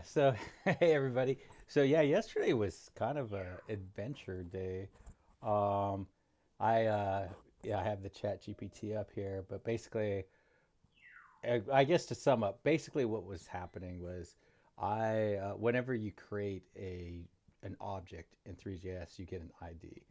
So hey everybody. So yeah, yesterday was kind of a adventure day. Um, I yeah, I have the Chat GPT up here, but basically, I guess to sum up, basically what was happening was whenever you create an object in ThreeJS, you get an ID.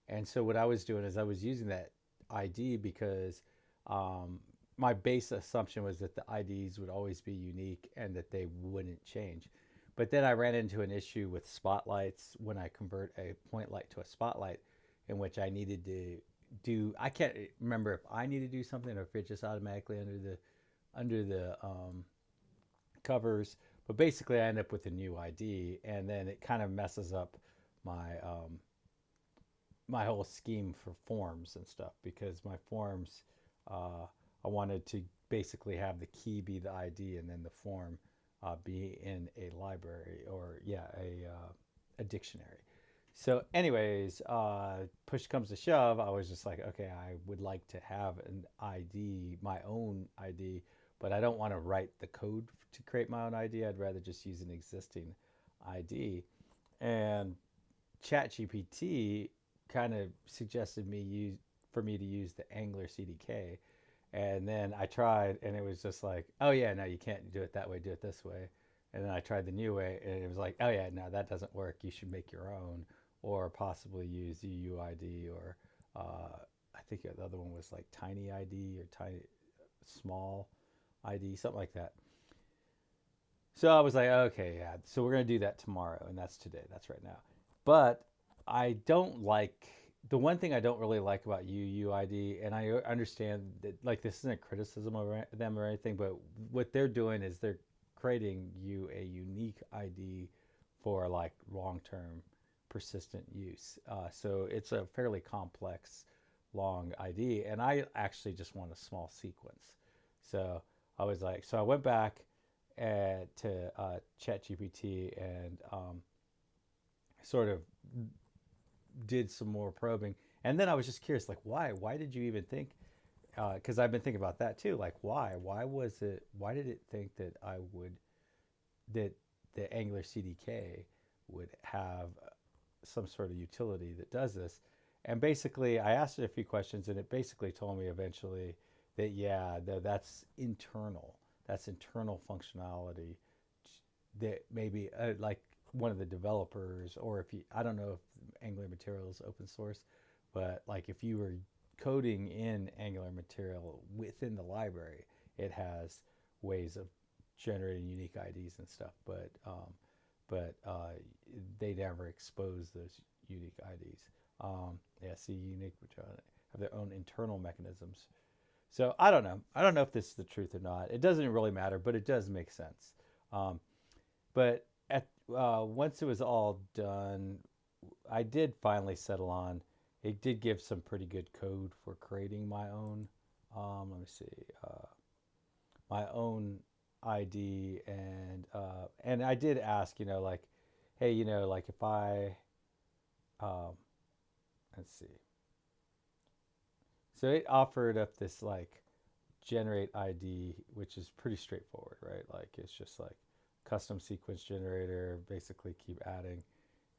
And so what I was doing is I was using that ID because um, my base assumption was that the IDs would always be unique and that they wouldn't change. But then I ran into an issue with spotlights when I convert a point light to a spotlight, in which I needed to I can't remember if I need to do something or if it just automatically under the covers. But basically, I end up with a new ID, and then it kind of messes up my my whole scheme for forms and stuff because my forms, uh, I wanted to basically have the key be the ID and then the form be in a library or yeah a dictionary. So, anyways, push comes to shove, I was just like, okay, I would like to have an ID, my own ID, but I don't want to write the code to create my own ID. I'd rather just use an existing ID. And ChatGPT kind of suggested for me to use the Angular CDK, and then I tried, and it was just like, oh yeah, no, you can't do it that way. Do it this way. And then I tried the new way, and it was like, oh yeah, no, that doesn't work. You should make your own, or possibly use UUID, or I think the other one was like Tiny ID or Tiny Small ID, something like that. So I was like, okay, yeah. So we're gonna do that tomorrow, and that's today. That's right now. But I don't like the one thing I don't really like about UUID, and I understand that like this isn't a criticism of them or anything, but what they're doing is they're creating you a unique ID for like long-term persistent use. So it's a fairly complex long ID, and I actually just want a small sequence. So I was like, so I went back to ChatGPT and sort of did some more probing. And then I was just curious, like, why? Why did you even think? Because I've been thinking about that too. Like, why? Why was it? Why did it think that I would that the Angular CDK would have some sort of utility that does this? And basically, I asked it a few questions, and it basically told me eventually that yeah, that's internal. That's internal functionality that maybe like one of the developers, or if you, I don't know if Angular Material is open source, but like if you were coding in Angular Material within the library, it has ways of generating unique IDs and stuff, but they never expose those unique IDs. Yeah, see, unique have their own internal mechanisms. So I don't know. I don't know if this is the truth or not. It doesn't really matter, but it does make sense. Um, but at once it was all done, I did finally settle on. It did give some pretty good code for creating my own. Let me see, my own ID, and I did ask, like, hey, like if I, um, let's see. So it offered up this like generate ID, which is pretty straightforward, right? Like it's just like custom sequence generator, basically keep adding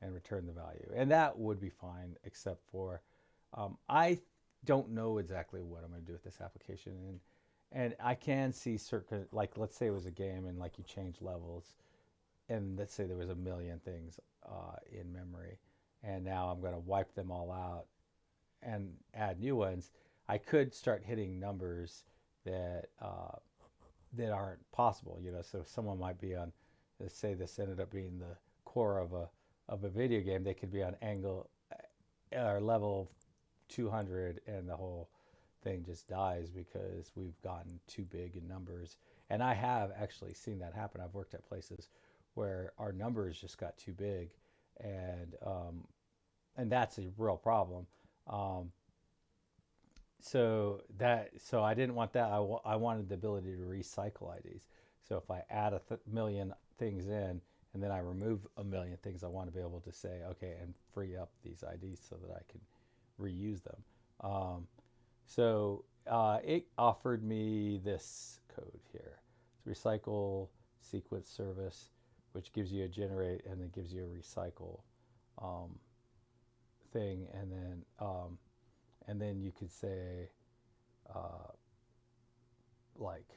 and return the value. And that would be fine, except for I don't know exactly what I'm going to do with this application. And I can see certain, like, let's say it was a game and like you change levels, and let's say there was a million things in memory, and now I'm going to wipe them all out and add new ones. I could start hitting numbers that that aren't possible. So someone might be on, let's say this ended up being the core of a video game. They could be on angle or level 200, and the whole thing just dies because we've gotten too big in numbers. And I have actually seen that happen. I've worked at places where our numbers just got too big, and and that's a real problem. Um, so I didn't want that. I wanted the ability to recycle IDs. So if I add million things in and then I remove a million things, I want to be able to say, okay, and free up these IDs so that I can reuse them. So it offered me this code here. It's recycle sequence service. which gives you a generate and then gives you a recycle um, thing, and then you could say uh, like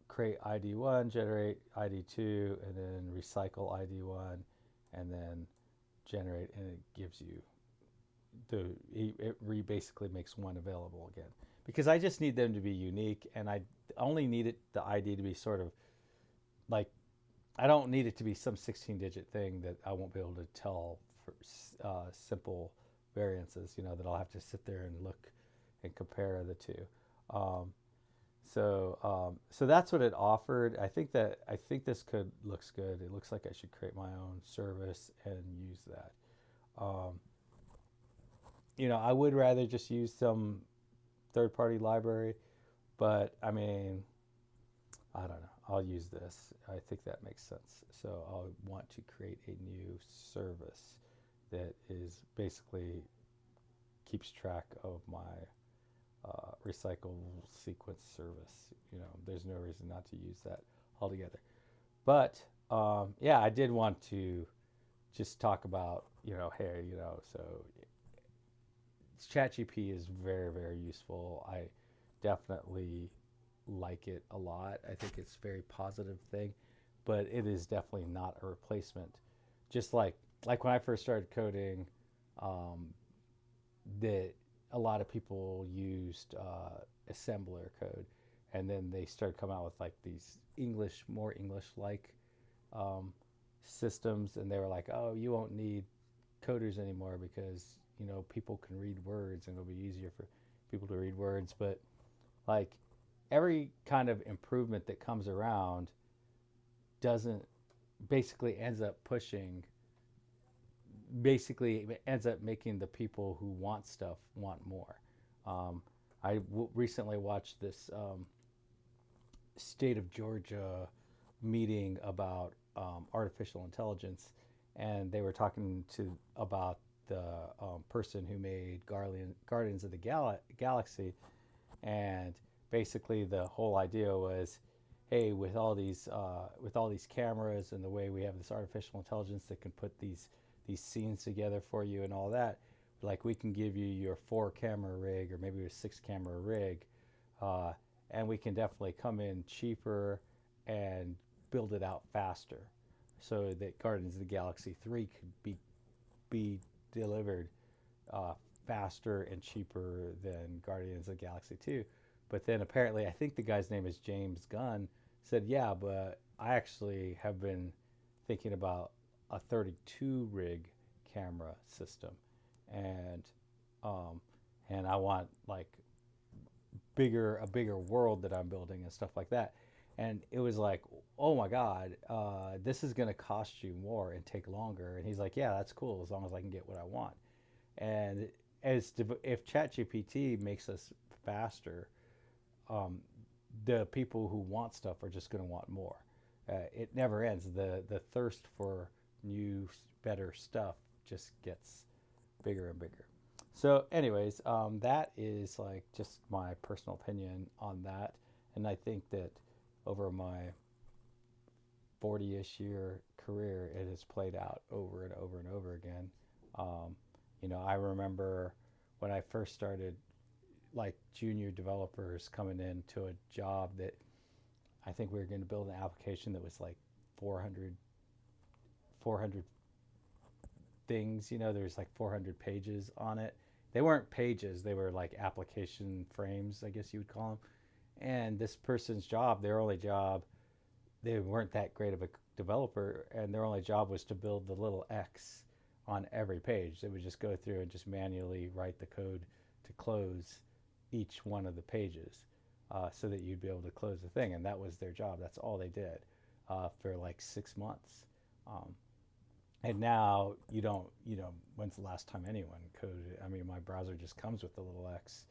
create ID1, generate ID2, and then recycle ID1, and then generate, and it gives you basically makes one available again. Because I just need them to be unique, and I only need the ID to be sort of like, I don't need it to be some 16-digit thing that I won't be able to tell for simple variances. That I'll have to sit there and look and compare the two. Um, so that's what it offered. I think this could looks good. It looks like I should create my own service and use that. Um, I would rather just use some third party library, but I mean, I don't know. I'll use this. I think that makes sense. So I'll want to create a new service that is basically keeps track of my recycle sequence service. There's no reason not to use that altogether. But yeah, I did want to just talk about, hey, so ChatGPT is very, very useful. I definitely like it a lot. I think it's a very positive thing, but it is definitely not a replacement. Just like when I first started coding, um, that a lot of people used assembler code, and then they started coming out with like these more English like um, systems, and they were like, oh, you won't need coders anymore because people can read words and it'll be easier for people to read words. But like every kind of improvement that comes around doesn't basically ends up pushing basically ends up making the people who want stuff want more. um, recently watched this state of Georgia meeting about artificial intelligence, and they were talking to about the person who made Guardians of the Galaxy, and basically the whole idea was, hey, with all these cameras and the way we have this artificial intelligence that can put these scenes together for you and all that, like we can give you your 4 camera rig or maybe a 6 camera rig, uh, and we can definitely come in cheaper and build it out faster, so that Guardians of the Galaxy 3 could be delivered uh, faster and cheaper than Guardians of the Galaxy 2. But then apparently, I think the guy's name is James Gunn, said, yeah, but I actually have been thinking about a 32 rig camera system, and um, and I want like a bigger world that I'm building and stuff like that. And it was like, oh my God, this is going to cost you more and take longer. And he's like, yeah, that's cool as long as I can get what I want. And if ChatGPT makes us faster, um, the people who want stuff are just going to want more. It never ends. The thirst for new, better stuff just gets bigger and bigger. So, anyways, that is like just my personal opinion on that, and I think that over my 40-ish year career, it has played out over and over and over again. Um, I remember when I first started, like junior developers coming into a job that I think we were going to build an application that was like 400 things. There's like 400 pages on it. They weren't pages, they were like application frames, I guess you would call them. And this person's job, their only job, they weren't that great of a developer, and their only job was to build the little X on every page. They would just go through and just manually write the code to close each one of the pages, so that you'd be able to close the thing. And that was their job. That's all they did for like 6 months. Um, and now you don't, when's the last time anyone coded? I mean, my browser just comes with the little X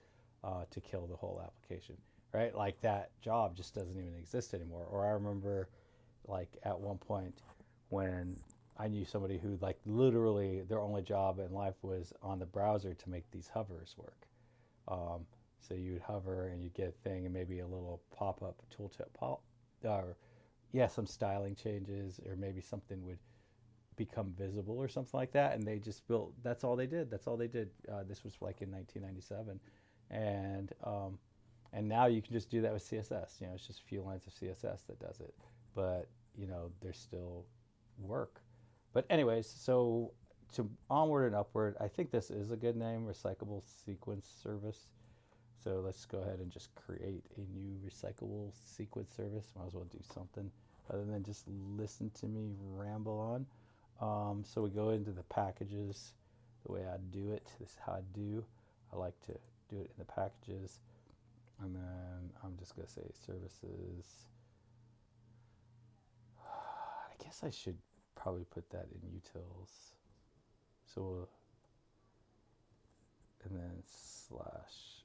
to kill the whole application, right? Like that job just doesn't even exist anymore. Or I remember like at one point when I knew somebody who like literally their only job in life was on the browser to make these hovers work. Um, so you'd hover and you'd get a thing and maybe a little pop-up tooltip yeah, some styling changes, or maybe something would become visible or something like that, and they just built. That's all they did. That's all they did. This was like in 1997, and now you can just do that with CSS. You know, it's just a few lines of CSS that does it. But you know, there's still work. But anyways, so to onward and upward, I think this is a good name, recyclable sequence service. So let's go ahead and just create a new recyclable sequence service. Might as well do something other than just listen to me ramble on. So we go into the packages the way I do it. This is how I do. I like to do it in the packages. And then I'm just going to say services. I guess I should probably put that in utils. So, and then slash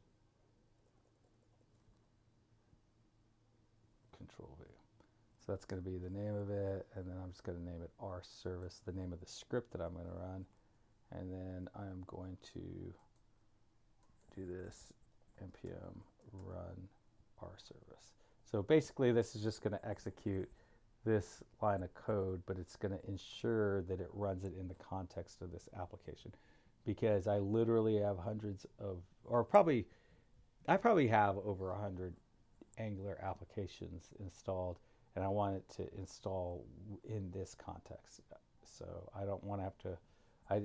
control V. So that's going to be the name of it, and then I'm just going to name it R service, the name of the script that I'm going to run, and then I'm going to do this npm run R service. So basically, this is just going to execute this line of code, but it's going to ensure that it runs it in the context of this application, because I literally have hundreds of, or probably, I probably have over 100 Angular applications installed, and I want it to install in this context. So I don't want to have to. I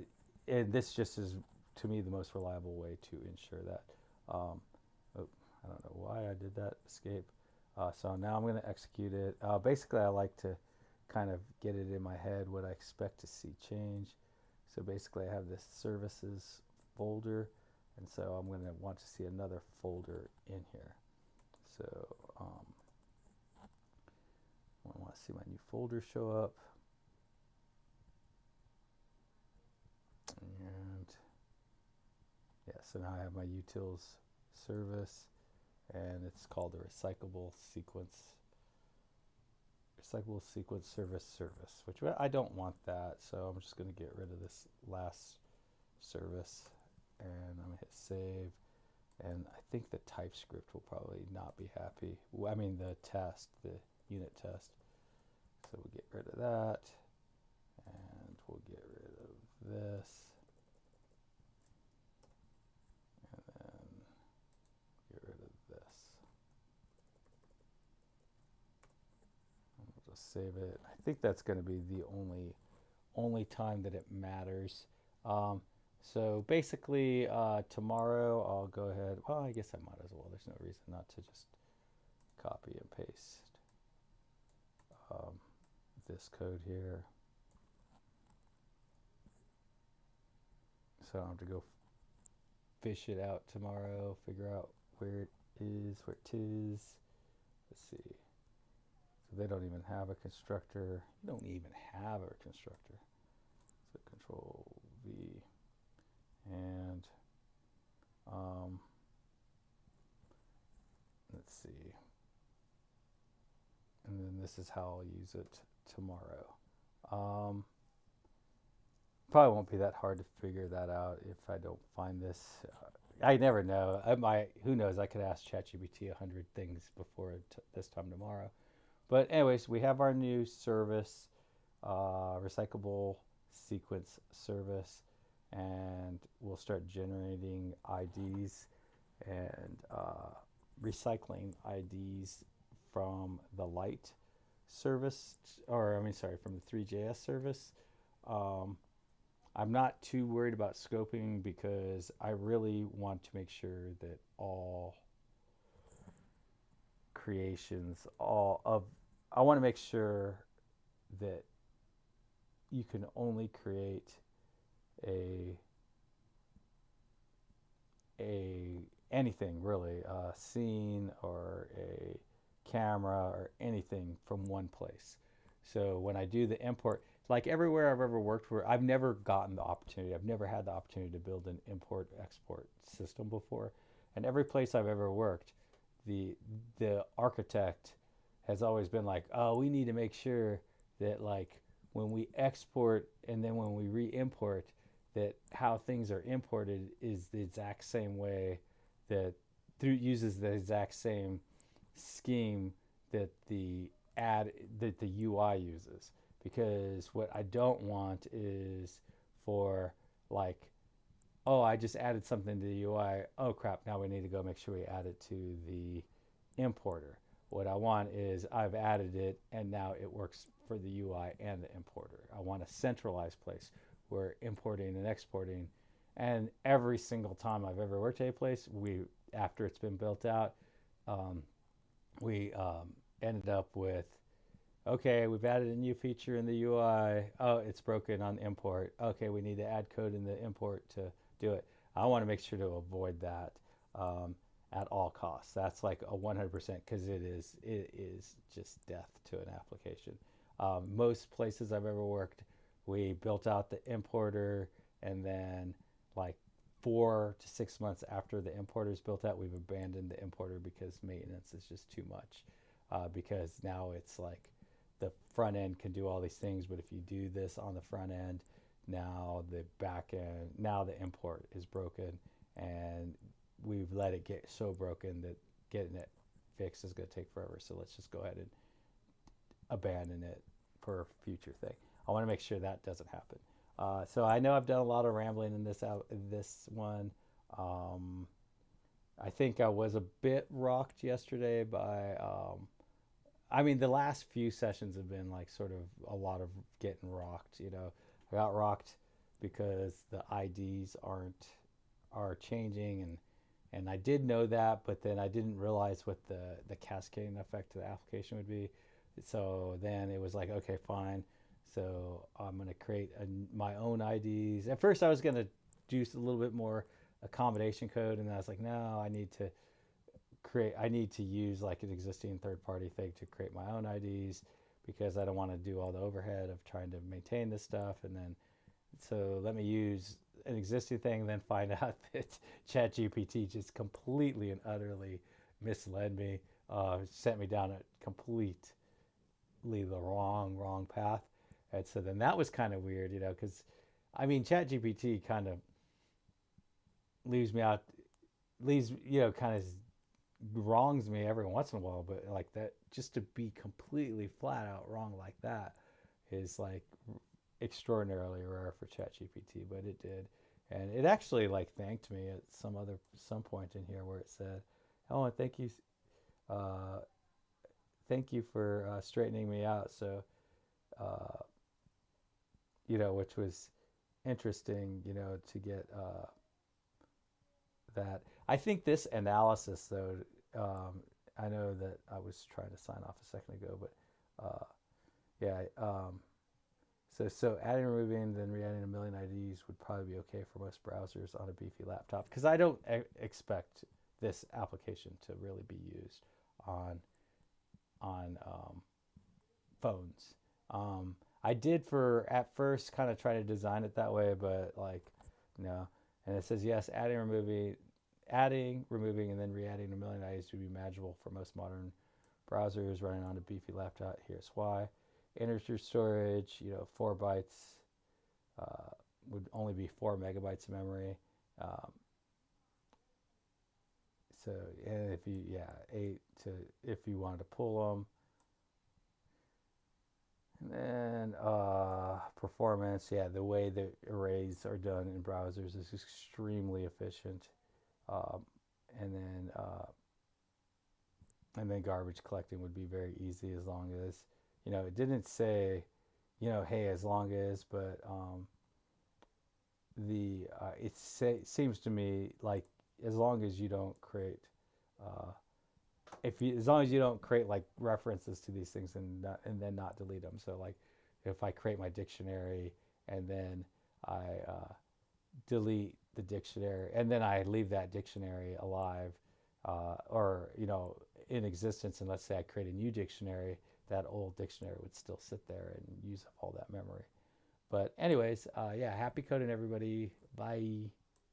and this just is to me the most reliable way to ensure that. Oh, I don't know why I did that. Escape. So now I'm going to execute it. Basically, I like to kind of get it in my head what I expect to see change. So basically, I have this services folder, and so I'm going to want to see another folder in here. So I want to see my new folder show up. And yeah, so now I have my utils service, and it's called the recyclable sequence service, which I don't want that. So I'm just going to get rid of this last service, and I'm going to hit save. And I think the TypeScript will probably not be happy. I mean, the unit test. So we'll get rid of that, and we'll get rid of this, and then get rid of this. And we'll just save it. I think that's going to be the only time that it matters. So basically, tomorrow I'll go ahead. Well, I guess I might as well. There's no reason not to just copy and paste this code here. So I have to go fish it out tomorrow, figure out where it is. Let's see. So they don't even have a constructor. You don't even have a constructor. So control V, and let's see. And then this is how I'll use it tomorrow. Probably won't be that hard to figure that out if I don't find this. I never know. Who knows? I could ask ChatGPT 100 things before this time tomorrow. But anyways, we have our new service, recyclable sequence service, and we'll start generating IDs and recycling IDs from the light service, or I mean, sorry, from the ThreeJS service. I'm not too worried about scoping because I really want to make sure that all creations, I want to make sure that you can only create a anything really, a scene or a camera or anything from one place. So when I do the import, like everywhere I've ever worked where I've never gotten the opportunity, I've never had the opportunity to build an import export system before. And every place I've ever worked, the architect has always been like, oh, we need to make sure that like when we export and then when we re-import, that how things are imported is the exact same way that uses the exact same scheme that the add that the UI uses, because what I don't want is for like, oh, I just added something to the UI. Oh crap, now we need to go make sure we add it to the importer. What I want is I've added it and now it works for the UI and the importer. I want a centralized place where importing and exporting, and every single time I've ever worked at a place, we after it's been built out, um, we ended up with, okay, we've added a new feature in the UI. Oh, it's broken on import. Okay, we need to add code in the import to do it. I want to make sure to avoid that um, at all costs. That's like a 100% because it is just death to an application. Most places I've ever worked, we built out the importer, and then like 4 to 6 months after the importer is built out, we've abandoned the importer because maintenance is just too much. Because now it's like the front end can do all these things, but if you do this on the front end, now the back end, now the import is broken, and we've let it get so broken that getting it fixed is going to take forever. So let's just go ahead and abandon it for a future thing. I want to make sure that doesn't happen. So I know I've done a lot of rambling in this one. Um, I think I was a bit rocked yesterday by I mean, the last few sessions have been like sort of a lot of getting rocked. I got rocked because the IDs are changing, and I did know that, but then I didn't realize what the cascading effect to the application would be. So then it was like, okay, fine. So I'm gonna create my own IDs. At first, I was gonna do a little bit more accommodation code, and then I was like, no, I need to use like an existing third party thing to create my own IDs, because I don't want to do all the overhead of trying to maintain this stuff. And then, so let me use an existing thing and then find out that ChatGPT just completely and utterly misled me, sent me down a completely the wrong path. And so then that was kind of weird, because I mean, ChatGPT kind of leaves me out, kind of wrongs me every once in a while, but like that, just to be completely flat out wrong like that is like extraordinarily rare for ChatGPT, but it did. And it actually like thanked me at some point in here where it said, "Oh, and uh, thank you for straightening me out." So, uh, which was interesting, to get that. I think this analysis, though, I know that I was trying to sign off a second ago, but yeah. So adding, removing, then re-adding a million IDs would probably be okay for most browsers on a beefy laptop, because I don't expect this application to really be used on phones. I did for at first kind of try to design it that way, but like no. And it says yes, adding, removing, and then re-adding a million IDs would be manageable for most modern browsers running on a beefy laptop. Here's why: integer storage, 4 bytes uh, would only be 4 megabytes of memory. Um, so, and if you, yeah, eight to if you wanted to pull them. And then performance, yeah, the way the arrays are done in browsers is extremely efficient. Um, and then garbage collecting would be very easy, as long as, it didn't say, hey, as long as, but seems to me like, as long as you don't create uh, as long as you don't create like references to these things, and then not delete them. So like, if I create my dictionary and then I delete the dictionary and then I leave that dictionary alive, or in existence, and let's say I create a new dictionary, that old dictionary would still sit there and use up all that memory. But anyways, yeah, happy coding, everybody. Bye.